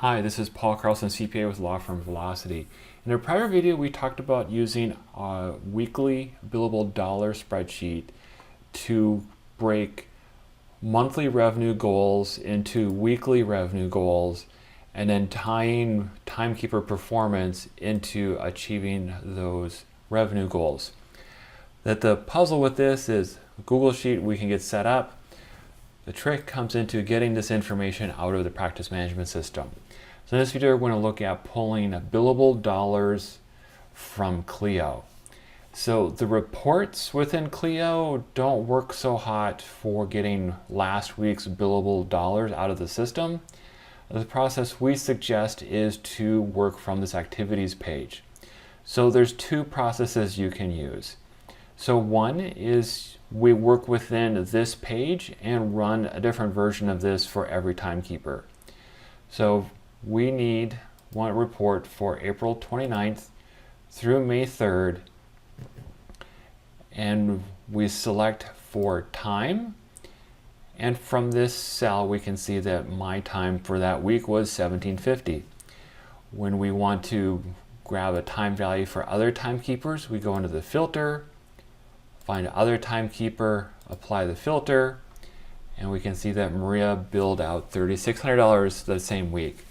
Hi, this is Paul Carlson, CPA with law firm Velocity. In a prior video, we talked about using a weekly billable dollar spreadsheet to break monthly revenue goals into weekly revenue goals, and then tying timekeeper performance into achieving those revenue goals. That the puzzle with this is Google Sheet we can get set up. The trick comes into getting this information out of the practice management system. So in this video, we're going to look at pulling billable dollars from Clio. So the reports within Clio don't work so hot for getting last week's billable dollars out of the system. The process we suggest is to work from this activities page. So there's two processes you can use. So one is we work within this page and run a different version of this for every timekeeper. So we need one report for April 29th through May 3rd, and we select for time, and from this cell we can see that my time for that week was 1750. When we want to grab a time value for other timekeepers, we go into the filter, find other timekeeper, apply the filter, and we can see that Maria billed out $3,600 the same week.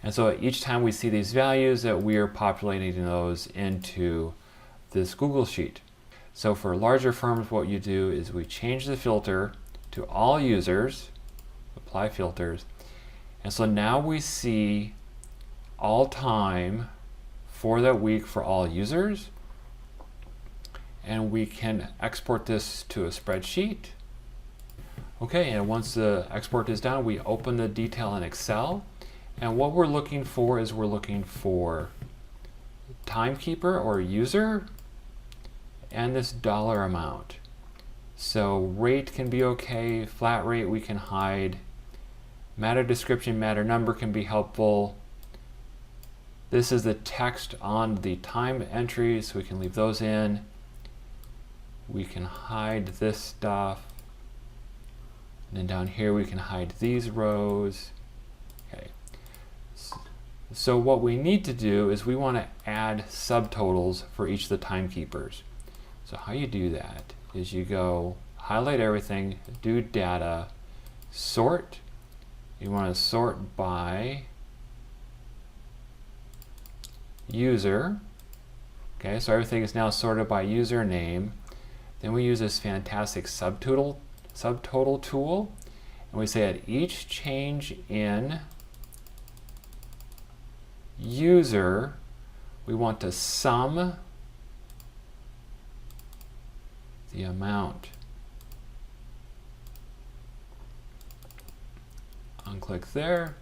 And so each time we see these values, that we are populating those into this Google Sheet. So for larger firms, what you do is we change the filter to all users, apply filters, and so now we see all time for that week for all users, and we can export this to a spreadsheet. Okay, and once the export is done, we open the detail in Excel, and what we're looking for is we're looking for timekeeper or user and this dollar amount. So rate can be okay, flat rate we can hide, matter description, matter number can be helpful. This is the text on the time entries, so we can leave those in. We can hide this stuff. And then down here we can hide these rows. Okay. So what we need to do is we want to add subtotals for each of the timekeepers. So how you do that is you go highlight everything, do data, sort. You want to sort by user. Okay, so everything is now sorted by username. Then we use this fantastic subtotal tool, and we say at each change in user, we want to sum the amount. Unclick there,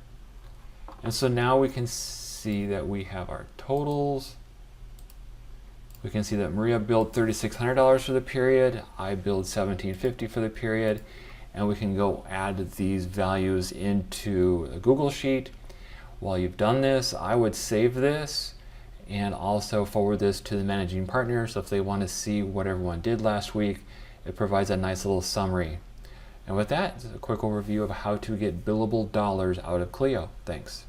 and so now we can see that we have our totals. We can see that Maria billed $3,600 for the period, I billed $1,750 for the period, and we can go add these values into a Google Sheet. While you've done this, I would save this and also forward this to the managing partner, so if they want to see what everyone did last week, it provides a nice little summary. And with that, a quick overview of how to get billable dollars out of Clio. Thanks.